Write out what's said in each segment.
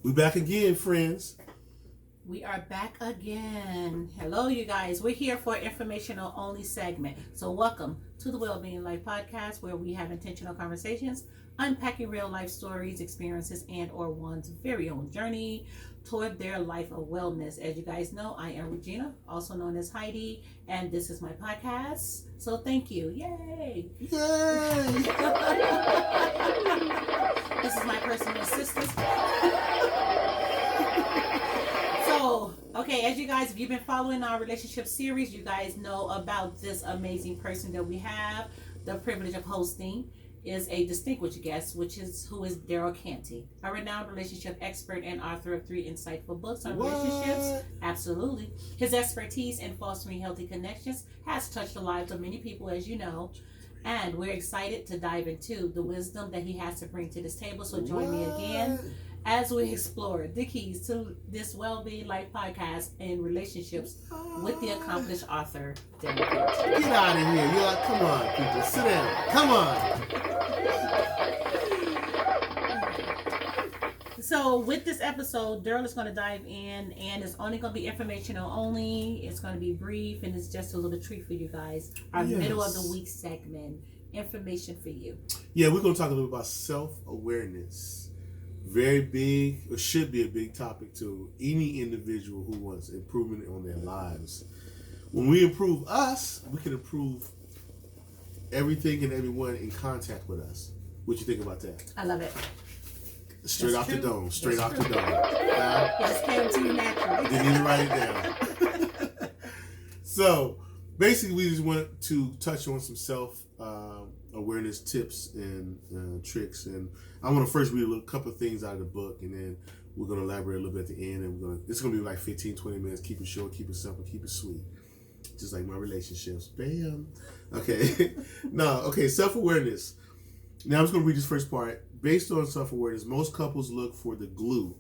We back again, friends. We are back again. Hello, you guys. We're here for informational only segment. So welcome to the Wellbeing Life Podcast, where we have intentional conversations, unpacking real life stories, experiences, and or one's very own journey toward their life of wellness. As you guys know, I am Regina, also known as Heidi, and this is my podcast. So thank you. Yay! Yay! This is my personal assistant. So, okay, as you guys, if you've been following our relationship series, you guys know about this amazing person that we have. The privilege of hosting is a distinguished guest, who is Daryl Canty, a renowned relationship expert and author of 3 insightful books on relationships. Absolutely. His expertise in fostering healthy connections has touched the lives of many people, as you know. And we're excited to dive into the wisdom that he has to bring to this table. So join me again as we explore the keys to this Wellbeing Life podcast and relationships with the accomplished author, Daryl Canty. Get out of here. You're like, come on, people. Sit down. Come on. So with this episode, Daryl is going to dive in, and it's only going to be informational only. It's going to be brief, and it's just a little treat for you guys. Our middle of the week segment, information for you. Yeah, we're going to talk a little about self-awareness. Very big, or should be a big topic to any individual who wants improvement on their lives. When we improve us, we can improve everything and everyone in contact with us. What you think about that? I love it. Straight That's off the true. dome. Straight That's off the true. dome. Just came to you naturally. Didn't even write it down. So, basically, we just want to touch on some self-awareness tips and tricks. And I want to first read a couple of things out of the book, and then we're going to elaborate a little bit at the end. And it's going to be like 15, 20 minutes. Keep it short, keep it simple, keep it sweet. Just like my relationships. Bam. Okay. Self-awareness. Now, I'm just going to read this first part. Based on self-awareness, most couples look for the glue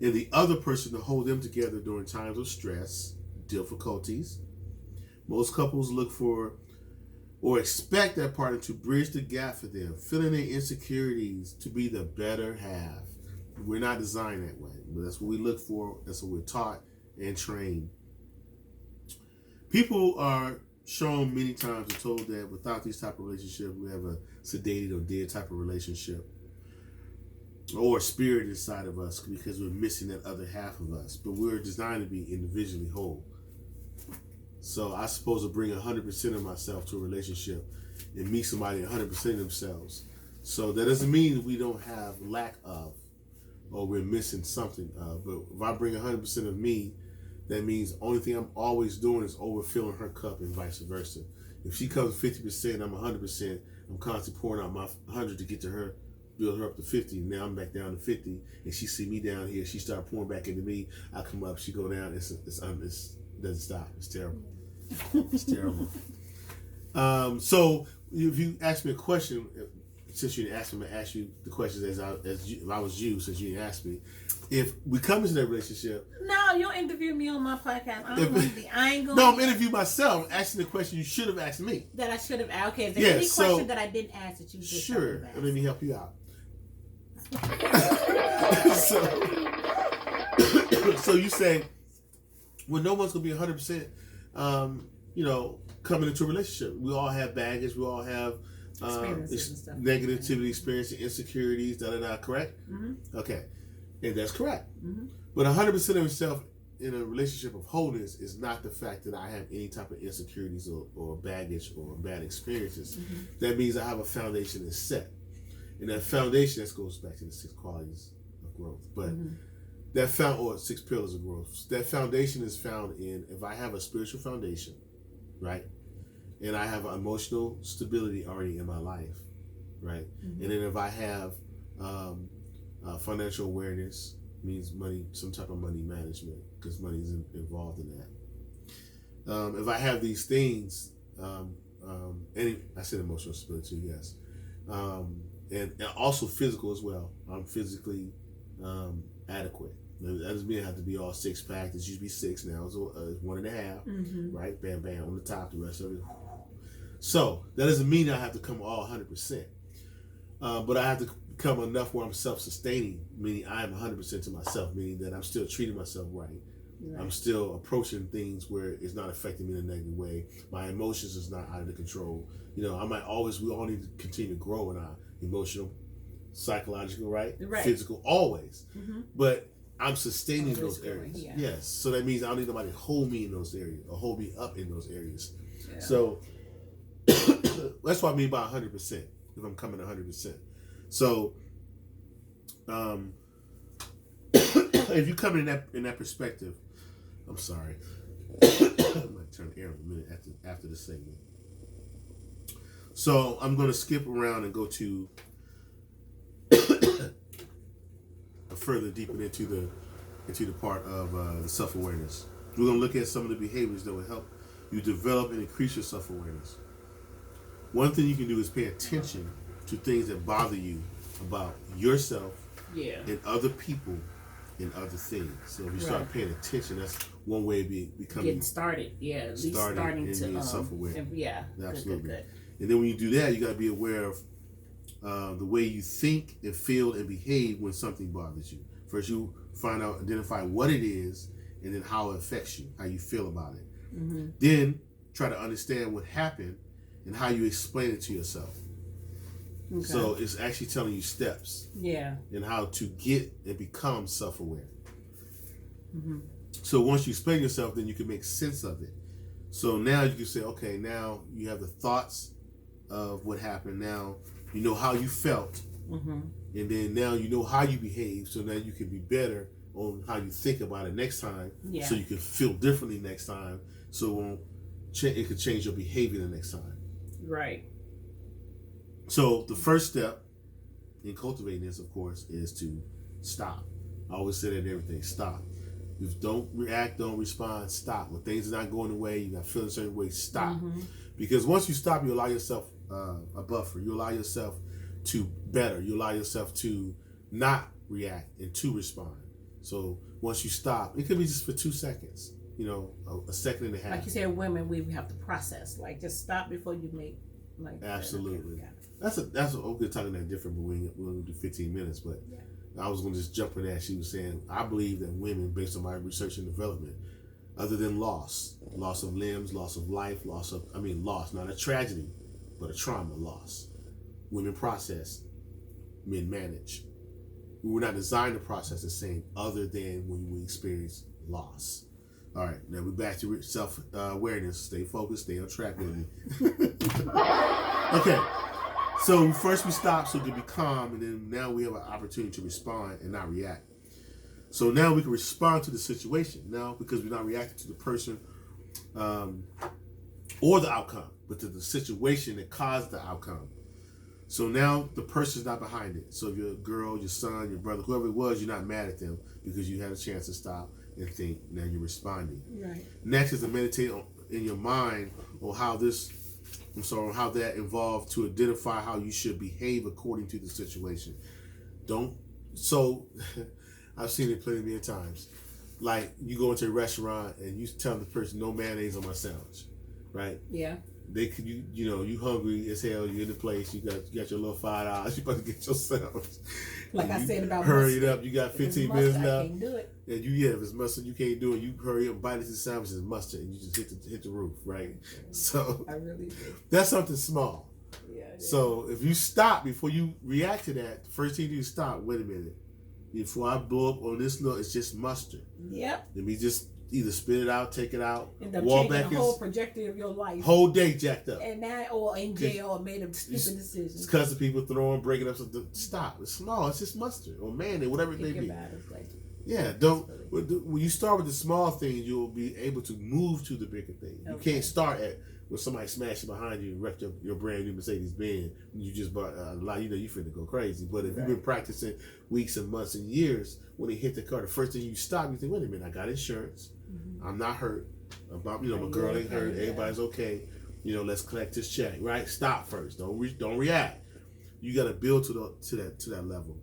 in the other person to hold them together during times of stress, difficulties. Most couples look for or expect that partner to bridge the gap for them, filling their insecurities to be the better half. We're not designed that way, but that's what we look for. That's what we're taught and trained. People are shown many times and told that without these type of relationships, we have a sedated or dead type of relationship or a spirit inside of us because we're missing that other half of us. But we're designed to be individually whole. So I'm supposed to bring 100% of myself to a relationship and meet somebody 100% of themselves. So that doesn't mean we don't have lack of or we're missing something of. But if I bring 100% of me, that means the only thing I'm always doing is overfilling her cup and vice versa. If she comes 50%, I'm 100%. I'm constantly pouring out my 100 to get to her, build her up to 50. Now I'm back down to 50, and she see me down here. She start pouring back into me. I come up, she go down. It doesn't stop. It's terrible. It's terrible. So if you ask me a question, since you didn't ask me, I'm gonna ask you the questions if I was you, since you didn't ask me. If we come into that relationship, No, you'll interview me on my podcast. I ain't going. No, I'm interviewing myself, asking the question you should have asked me. That I should have asked. Okay, is there any question that I didn't ask that you should Sure, have let me help you out. So you say, well, no one's gonna be 100%. Coming into a relationship, we all have baggage. We all have experiences and stuff. Negativity, experiences, insecurities. Correct? Mm-hmm. Okay, and that's correct. Mm-hmm. But 100% of yourself in a relationship of wholeness is not the fact that I have any type of insecurities or baggage or bad experiences. Mm-hmm. That means I have a foundation that's set. And that foundation, that goes back to the 6 qualities of growth. But or 6 pillars of growth. That foundation is found in, if I have a spiritual foundation, right? And I have emotional stability already in my life, right? Mm-hmm. And then if I have financial awareness, means money, some type of money management, because money is involved in that. If I have these things, and I said emotional stability, yes, and also physical as well. I'm physically adequate. That doesn't mean I have to be all 6-pack. It used to be 6 now. It's 1.5, right? Bam, bam, on the top. The rest of it. So that doesn't mean I have to come all 100%. But I have to become enough where I'm self-sustaining, meaning I'm 100% to myself, meaning that I'm still treating myself right. I'm still approaching things where it's not affecting me in a negative way. My emotions is not out of control. We all need to continue to grow in our emotional, psychological, right? Physical, always. But I'm sustaining those areas. Yeah. Yes. So that means I don't need nobody to hold me in those areas or hold me up in those areas. Yeah. So that's what I mean by 100%, if I'm coming 100%. So if you come in that perspective, I'm sorry. I might turn the air on a minute after the segment. So I'm going to skip around and go to further deeper into the part of the self-awareness. We're going to look at some of the behaviors that will help you develop and increase your self-awareness. One thing you can do is pay attention to things that bother you about yourself and other people and other things. So if you start paying attention, that's one way of becoming getting started. Yeah, at least starting to being self-aware. Yeah, absolutely. Good. And then when you do that, you got to be aware of the way you think and feel and behave when something bothers you. First, you identify what it is, and then how it affects you, how you feel about it. Then try to understand what happened and how you explain it to yourself. Okay. So it's actually telling you steps. And how to get and become self-aware. So once you explain yourself, then you can make sense of it. So now you can say, okay, now you have the thoughts of what happened. Now you know how you felt. And then now you know how you behave. So now you can be better on how you think about it next time. So you can feel differently next time. So it could change your behavior the next time. Right. So the first step in cultivating this, of course, is to stop. I always say that in everything. Stop. If don't react, don't respond, stop. When things are not going the way, you're not feeling a certain way, stop. Because once you stop, you allow yourself a buffer. You allow yourself to better. You allow yourself to not react and to respond. So once you stop, it could be just for 2 seconds, a second and a half. Like you said, women, we have to process. Like, just stop before you make, like. Absolutely. That's we're talking that different, but we're going to do 15 minutes. But I was going to just jump in that. She was saying, I believe that women, based on my research and development, other than loss of limbs, loss of life, loss, not a tragedy, but a trauma loss. Women process, men manage. We were not designed to process the same other than when we experience loss. All right, now we're back to self-awareness. Stay focused, stay on track with me. Okay, so first we stop so we can be calm, and then now we have an opportunity to respond and not react. So now we can respond to the situation now because we're not reacting to the person or the outcome, but to the situation that caused the outcome. So now the person's not behind it. So if you're a girl, your son, your brother, whoever it was, you're not mad at them because you had a chance to stop and think. Now you're responding. Right. Next is to meditate in your mind on how that involved to identify how you should behave according to the situation. I've seen it plenty of times. Like you go into a restaurant and you tell the person no mayonnaise on my sandwich, right? Yeah. They could you hungry as hell. You in the place. You got your little $5. You about to get your sandwich. Like I said about hurry it up. You got 15 minutes left. I can't do it. And if it's mustard, you can't do it. You hurry up, bite into the sandwich and mustard, and you just hit the roof, right? So I really do. That's something small. Yeah. So if you stop before you react to that, the first thing you do is stop. Wait a minute. Before I blow up on this look, it's just mustard. Yep. Let me just either spit it out, take it out, walk back the whole trajectory of your life. Whole day jacked up. And that, or in jail, or made a stupid decision. It's because of people throwing, breaking up. Stop. It's small. It's just mustard or mayonnaise, whatever it may be. When you start with the small things, you'll be able to move to the bigger thing. Okay. You can't start at when somebody smashes behind you and wrecked your brand new Mercedes-Benz. You just bought a lot. You finna go crazy. But if you've been practicing weeks and months and years, when they hit the car, the first thing you stop, you think, wait a minute, I got insurance. I'm not hurt. My girl ain't hurt. Everybody's okay. Let's collect this check. Right? Stop first. Don't react. You got to build to that level.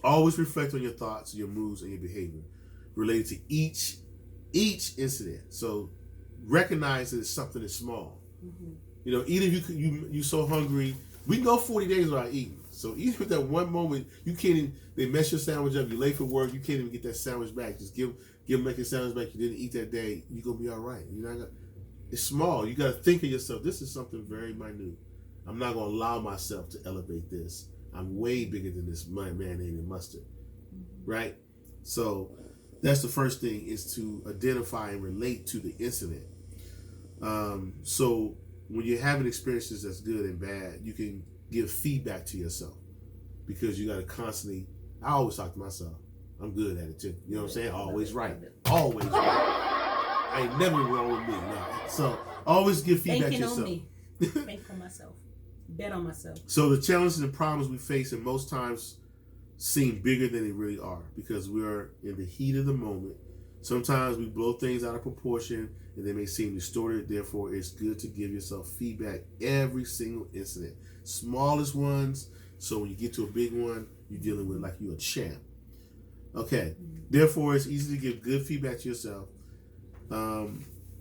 Always reflect on your thoughts, your moods, and your behavior related to each incident. So recognize that it's something that's small. Even if you so hungry We can go 40 days without eating. So even if that one moment you can't even, they mess your sandwich up, you're late for work, you can't even get that sandwich back. Just give make your sandwich back. You didn't eat that day, you're gonna be all right. You're not gonna. It's small. You gotta think of yourself. This is something very minute. I'm not gonna allow myself to elevate this. I'm way bigger than this mayonnaise and mustard, right? So that's the first thing, is to identify and relate to the incident. So when you're having experiences that's good and bad, you can give feedback to yourself, because you got to constantly. I always talk to myself. I'm good at it too. You know what I'm saying? Always right. Always right. I ain't never wrong with me. No. So always give feedback to yourself. Banking on me. Bank on myself. Bet on myself. So the challenges and problems we face, and most times seem bigger than they really are, because we're in the heat of the moment. Sometimes we blow things out of proportion and they may seem distorted. Therefore, it's good to give yourself feedback every single incident, smallest ones. So when you get to a big one, you're dealing with like you're a champ. Okay. Therefore, it's easy to give good feedback to yourself.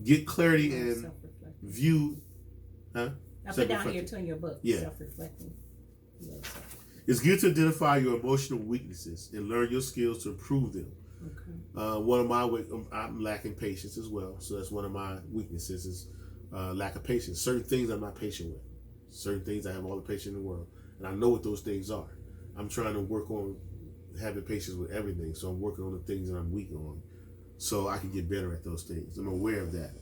Get clarity and view. Huh? I put down here too in your book. Yeah. Self-reflecting. It's good to identify your emotional weaknesses and learn your skills to improve them. Okay. One of my I'm lacking patience as well, so that's one of my weaknesses is lack of patience. Certain things I'm not patient with. Certain things I have all the patience in the world, and I know what those things are. I'm trying to work on having patience with everything, so I'm working on the things that I'm weak on, so I can get better at those things. I'm aware of that.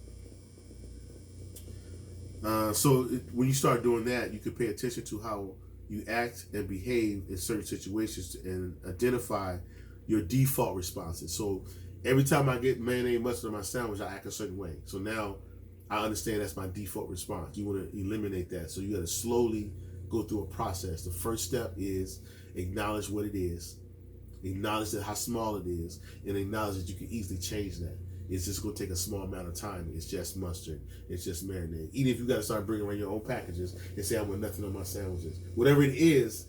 When you start doing that, you can pay attention to how you act and behave in certain situations and identify your default responses. So every time I get mayonnaise mustard on my sandwich, I act a certain way. So now I understand that's my default response. You want to eliminate that. So you got to slowly go through a process. The first step is acknowledge what it is, acknowledge that how small it is, and acknowledge that you can easily change that. It's just going to take a small amount of time. It's just mustard. It's just marinade. Even if you got to start bringing around your own packages and say, I want nothing on my sandwiches. Whatever it is,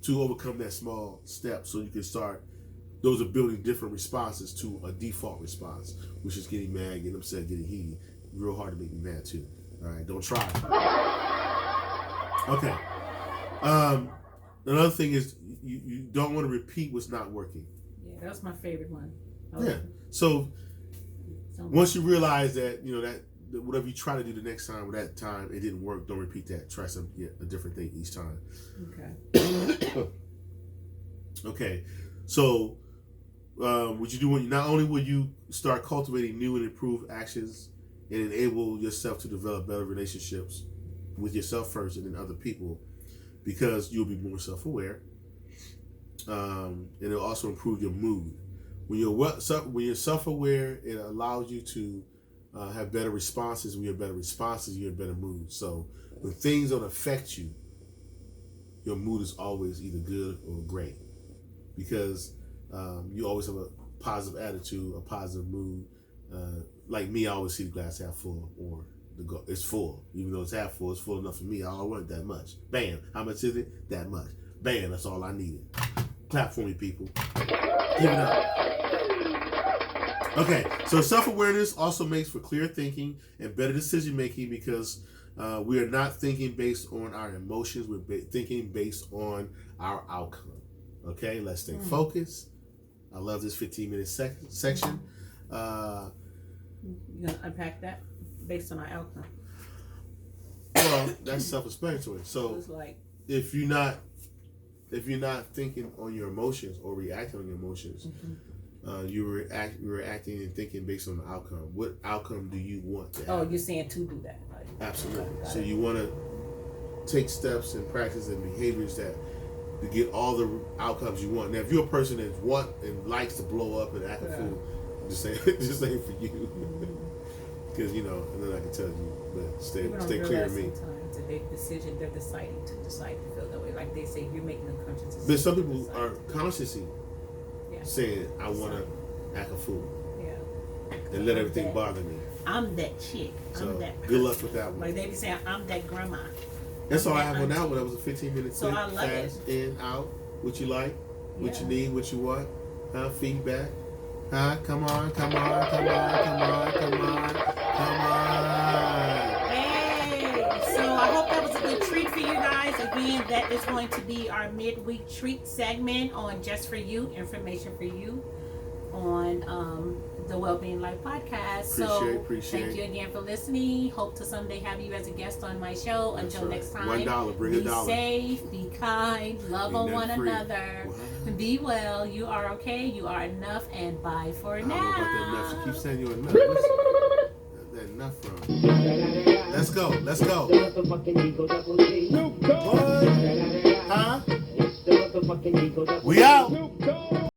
to overcome that small step, so you can start. Those are building different responses to a default response, which is getting mad, getting upset, getting heated. Real hard to make me mad too. All right, don't try. Okay. Another thing is you don't want to repeat what's not working. Yeah, that's my favorite one. Yeah. So once you realize that, you know, that whatever you try to do the next time or that time it didn't work, don't repeat that. Try a different thing each time. Okay. Okay. So what you do when not only will you start cultivating new and improved actions and enable yourself to develop better relationships with yourself first and then other people, because you'll be more self-aware, and it'll also improve your mood. When you're self-aware, it allows you to have better responses. When you have better responses, you have better mood. So when things don't affect you, your mood is always either good or great, because you always have a positive attitude, a positive mood. Like me, I always see the glass half full, or it's full. Even though it's half full, it's full enough for me. I don't want that much. Bam. How much is it? That much. Bam. That's all I needed. Clap for me, people. Give it up. Okay, so self-awareness also makes for clear thinking and better decision-making, because we are not thinking based on our emotions. We're thinking based on our outcome. Okay, let's stay focused. I love this 15-minute section. You gonna unpack that based on our outcome? Well, that's self-explanatory. So it's like, if you're not thinking on your emotions or reacting on your emotions, you're acting and thinking based on the outcome. What outcome do you want to have? oh, you're saying to do that, right? Absolutely. So you want to take steps and practice and behaviors that to get all the outcomes you want. Now, if you're a person that wants and likes to blow up and act a fool, just say for you, because you know, and then I can tell you, but stay clear of me. Sometimes a big decision, they're deciding to feel that way. Like they say, you're making a conscious decision. But some people are consciously saying, "I want to act a fool." Yeah. And let everything bother me. I'm that chick. So I'm that person. good luck with that one. Like they be saying, I'm that grandma. That's all I have on that one. That was a 15-minute So I love fast in, out. What you like, what you need, what you want. Feedback. Come on. Hey, so I hope that was a good treat for you guys. guys, again, that is going to be our midweek treat segment on Just For You, information for you on the Wellbeing Life podcast. Appreciate. Thank you again for listening. Hope to someday have you as a guest on my show. That's Until right. next time, $1, bring be $1. safe, be kind, love on one free. another. What? Be well. You are okay. You are enough. And bye for I now. don't know about that enough. She keeps saying you're enough. Where's that enough from? Let's go. What? Huh? We out.